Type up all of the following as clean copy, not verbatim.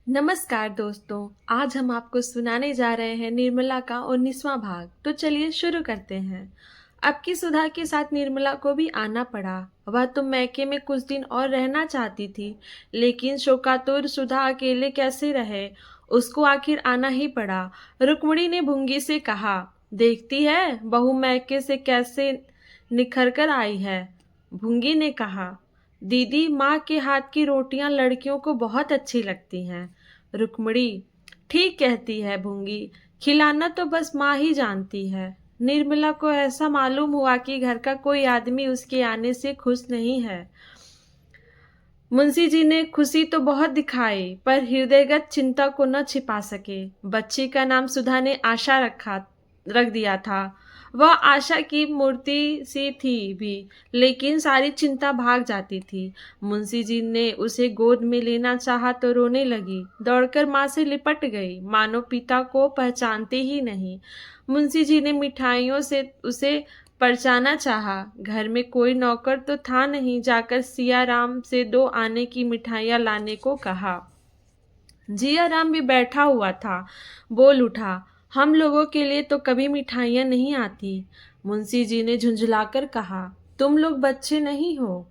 नमस्कार दोस्तों। आज हम आपको सुनाने जा रहे हैं निर्मला का 19वां भाग। तो चलिए शुरू करते हैं। अब की सुधा के साथ निर्मला को भी आना पड़ा। वह तो मैके में कुछ दिन और रहना चाहती थी, लेकिन शोकातुर सुधा अकेले कैसे रहे। उसको आखिर आना ही पड़ा। रुक्मिणी ने भूंगी से कहा, देखती है बहू मैके से कैसे निखर कर आई है। भूंगी ने कहा, दीदी माँ के हाथ की रोटियां लड़कियों को बहुत अच्छी लगती हैं। रुक्मिणी, ठीक कहती है भूंगी, खिलाना तो बस माँ ही जानती है। निर्मला को ऐसा मालूम हुआ कि घर का कोई आदमी उसके आने से खुश नहीं है। मुंशी जी ने खुशी तो बहुत दिखाई, पर हृदयगत चिंता को न छिपा सके। बच्ची का नाम सुधा ने आशा रख दिया था। वह आशा की मूर्ति सी थी भी, लेकिन सारी चिंता भाग जाती थी। मुंशी जी ने उसे गोद में लेना चाहा तो रोने लगी। दौड़कर माँ से लिपट गई, मानो पिता को पहचानते ही नहीं। मुंशी जी ने मिठाइयों से उसे परचाना चाहा। घर में कोई नौकर तो था नहीं। जाकर सिया राम से 2 आने की मिठाइयाँ लाने को कहा। जिया राम भी बैठा हुआ था। बोल उठा, हम लोगों के लिए तो कभी मिठाइयाँ नहीं आती। मुंशी जी ने झुंझलाकर कहा, तुम लोग बच्चे नहीं हो।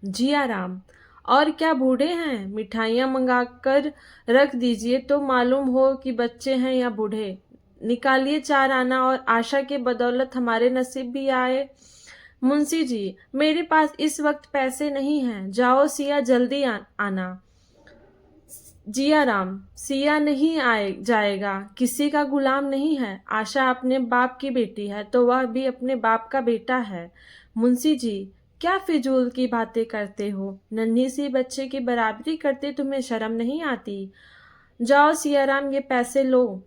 जिया राम, और क्या बूढ़े हैं? मिठाइयाँ मंगाकर रख दीजिए तो मालूम हो कि बच्चे हैं या बूढ़े। निकालिए 4 आना और आशा के बदौलत हमारे नसीब भी आए। मुंशी जी, मेरे पास इस वक्त पैसे नहीं हैं। जाओ सिया, जल्दी आना। जिया राम, सिया नहीं आए जाएगा, किसी का गुलाम नहीं है। आशा अपने बाप की बेटी है तो वह भी अपने बाप का बेटा है। मुंशी जी, क्या फिजूल की बातें करते हो? नन्ही सी बच्चे की बराबरी करते तुम्हें शर्म नहीं आती? जाओ सियाराम, ये पैसे लो।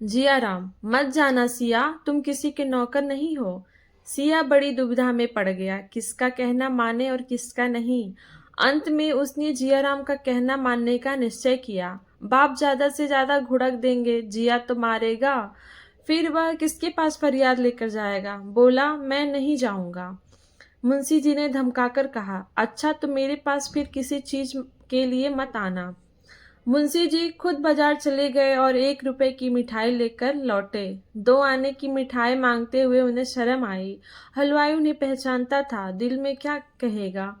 जिया राम, मत जाना सिया, तुम किसी के नौकर नहीं हो। सिया बड़ी दुविधा में पड़ गया, किसका कहना माने और किसका नहीं। अंत में उसने जिया राम का कहना मानने का निश्चय किया। बाप ज्यादा से ज्यादा घुड़क देंगे, जिया तो मारेगा। फिर वह किसके पास फरियाद लेकर जाएगा? बोला, मैं नहीं जाऊंगा। मुंशी जी ने धमकाकर कहा, अच्छा तो मेरे पास फिर किसी चीज के लिए मत आना। मुंशी जी खुद बाजार चले गए और 1 रुपए की मिठाई लेकर लौटे। 2 आने की मिठाई मांगते हुए उन्हें शर्म आई। हलवाई उन्हें पहचानता था, दिल में क्या कहेगा।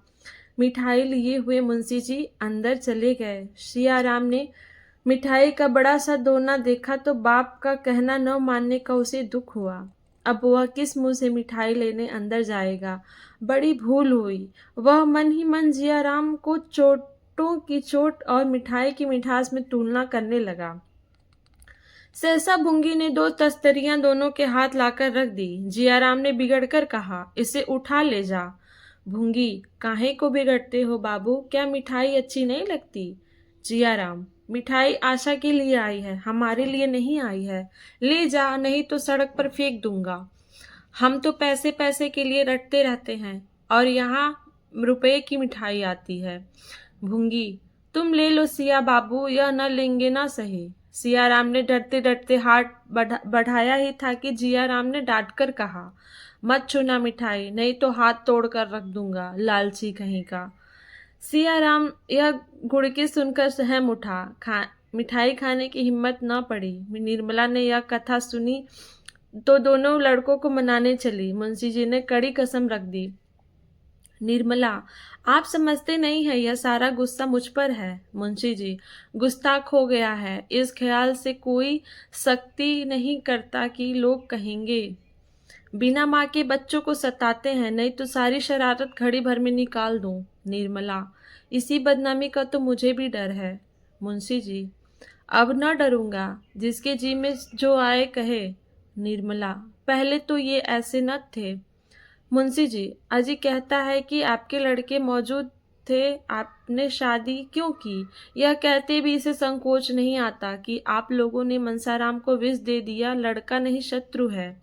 मिठाई लिए हुए मुंशी जी अंदर चले गए। सियाराम ने मिठाई का बड़ा सा दोना देखा तो बाप का कहना न मानने का उसे दुख हुआ। अब वह किस मुंह से मिठाई लेने अंदर जाएगा? बड़ी भूल हुई। वह मन ही मन जियाराम को चोटों की चोट और मिठाई की मिठास में तुलना करने लगा। सहसा भुंगी ने 2 तस्तरियां दोनों के हाथ लाकर रख दी। जियाराम ने बिगड़कर कहा, इसे उठा ले जा। भुंगी, काहे को बिगड़ते हो बाबू? क्या मिठाई अच्छी नहीं लगती? जियाराम, मिठाई आशा के लिए आई है, हमारे लिए नहीं आई है। ले जा, नहीं तो सड़क पर फेंक दूंगा। हम तो पैसे पैसे के लिए रटते रहते हैं और यहाँ रुपए की मिठाई आती है। भूंगी, तुम ले लो सिया बाबू, यह न लेंगे ना सही। सियाराम ने डरते डरते हाथ बढ़ाया ही था कि जियाराम ने डांट कर कहा, मत छूना मिठाई, नहीं तो हाथ तोड़ कर रख दूंगा, लालची कहीं का। सियाराम यह गुड़के सुनकर सहम उठा। मिठाई खाने की हिम्मत न पड़ी। निर्मला ने यह कथा सुनी तो दोनों लड़कों को मनाने चली। मुंशी जी ने कड़ी कसम रख दी, निर्मला, आप समझते नहीं है, यह सारा गुस्सा मुझ पर है। मुंशी जी, गुस्ताख हो गया है, इस ख्याल से कोई सख्ती नहीं करता कि लोग कहेंगे बिना माँ के बच्चों को सताते हैं, नहीं तो सारी शरारत घड़ी भर में निकाल दूं। निर्मला, इसी बदनामी का तो मुझे भी डर है। मुंशी जी, अब न डरूंगा, जिसके जी में जो आए कहे। निर्मला, पहले तो ये ऐसे न थे। मुंशी जी, अजी कहता है कि आपके लड़के मौजूद थे, आपने शादी क्यों की? यह कहते भी इसे संकोच नहीं आता कि आप लोगों ने मनसाराम को विष दे दिया, लड़का नहीं शत्रु है।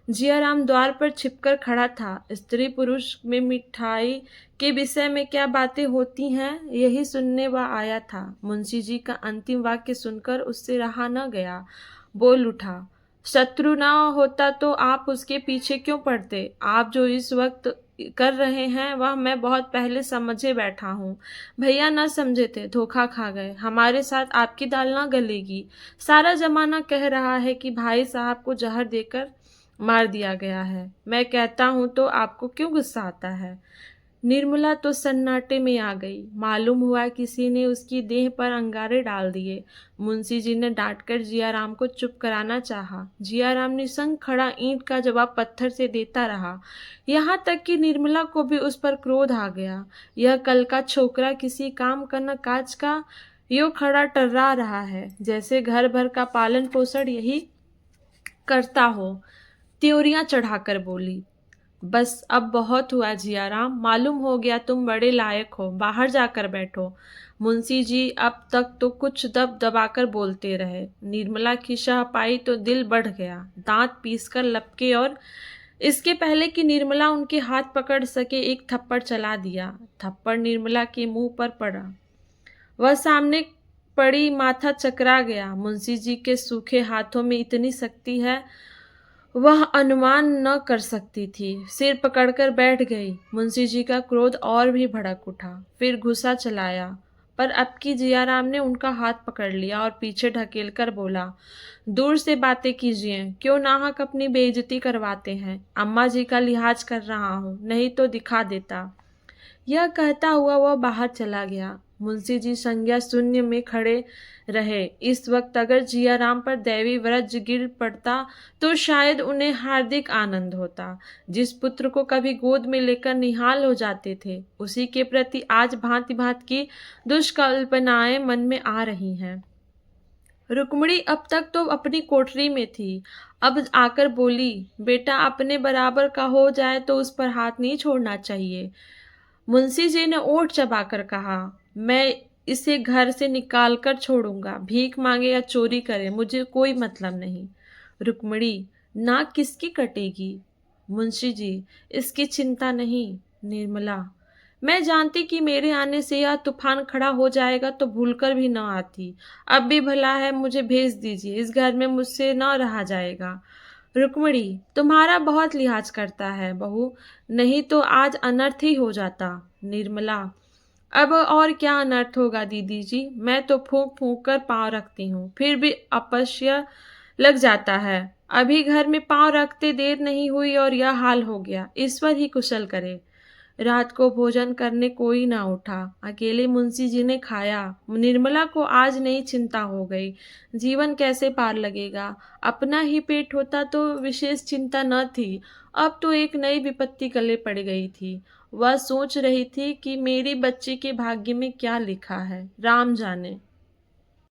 जियाराम द्वार पर छिपकर खड़ा था। स्त्री पुरुष में मिठाई के विषय में क्या बातें होती हैं, यही सुनने वह आया था। मुंशी जी का अंतिम वाक्य सुनकर उससे रहा न गया। बोल उठा, शत्रु ना होता तो आप उसके पीछे क्यों पड़ते? आप जो इस वक्त कर रहे हैं वह मैं बहुत पहले समझे बैठा हूँ। भैया न समझे थे, धोखा खा गए। हमारे साथ आपकी दाल ना गलेगी। सारा ज़माना कह रहा है कि भाई साहब को ज़हर देकर मार दिया गया है। मैं कहता हूँ तो आपको क्यों गुस्सा आता है? निर्मला तो सन्नाटे में आ गई। मालूम हुआ किसी ने उसकी देह पर अंगारे डाल दिए। मुंशी जी ने डांटकर जियाराम को चुप कराना चाहा। जियाराम निसंग खड़ा ईंट का जवाब पत्थर से देता रहा। यहाँ तक कि निर्मला को भी उस पर क्रोध आ गया। यह कल का छोकरा किसी काम का न काज का यो खड़ा टर्रा रहा है, जैसे घर भर का पालन पोषण यही करता हो। त्योरियां चढ़ाकर बोली, बस अब बहुत हुआ जियाराम, मालूम हो गया तुम बड़े लायक हो, बाहर जाकर बैठो। मुंशी जी अब तक तो कुछ दब दबाकर बोलते रहे। निर्मला की शाह पाई तो दिल बढ़ गया, दांत पीसकर लपके और इसके पहले कि निर्मला उनके हाथ पकड़ सके एक थप्पड़ चला दिया। थप्पड़ निर्मला के मुंह पर पड़ा। वह सामने पड़ी माथा चकरा गया। मुंशी जी के सूखे हाथों में इतनी शक्ति है वह अनुमान न कर सकती थी। सिर पकड़कर बैठ गई। मुंशी जी का क्रोध और भी भड़क उठा। फिर गुस्सा चलाया, पर अब की जियाराम ने उनका हाथ पकड़ लिया और पीछे ढकेलकर बोला, दूर से बातें कीजिए, क्यों नाहक अपनी बेइज्जती करवाते हैं। अम्मा जी का लिहाज कर रहा हूँ, नहीं तो दिखा देता। यह कहता हुआ वह बाहर चला गया। मुंशी जी संज्ञा शून्य में खड़े रहे। इस वक्त अगर जियाराम पर दैवी वज्र गिर पड़ता तो शायद उन्हें हार्दिक आनंद होता। जिस पुत्र को कभी गोद में लेकर निहाल हो जाते थे, उसी के प्रति आज भांति भांति की दुष्कल्पनाएं मन में आ रही हैं। रुक्मिणी अब तक तो अपनी कोठरी में थी, अब आकर बोली, बेटा अपने बराबर का हो जाए तो उस पर हाथ नहीं छोड़ना चाहिए। मुंशी जी ने ओठ चबाकर कहा, मैं इसे घर से निकाल कर छोड़ूंगा, भीख मांगे या चोरी करे, मुझे कोई मतलब नहीं। रुक्मिणी, नाक किसकी कटेगी? मुंशी जी, इसकी चिंता नहीं। निर्मला, मैं जानती कि मेरे आने से यह तूफान खड़ा हो जाएगा तो भूलकर भी न आती। अब भी भला है, मुझे भेज दीजिए, इस घर में मुझसे न रहा जाएगा। रुक्मिणी, तुम्हारा बहुत लिहाज करता है बहू, नहीं तो आज अनर्थ ही हो जाता। निर्मला, अब और क्या अनर्थ होगा दीदी जी, मैं तो फूंक फूंक कर पाँव रखती हूँ, फिर भी अपश्य लग जाता है। अभी घर में पाँव रखते देर नहीं हुई और यह हाल हो गया, ईश्वर ही कुशल करे। रात को भोजन करने कोई ना उठा। अकेले मुंशी जी ने खाया। निर्मला को आज नई चिंता हो गई, जीवन कैसे पार लगेगा। अपना ही पेट होता तो विशेष चिंता न थी, अब तो एक नई विपत्ति गले पड़ गई थी। वह सोच रही थी कि मेरी बच्ची के भाग्य में क्या लिखा है, राम जाने।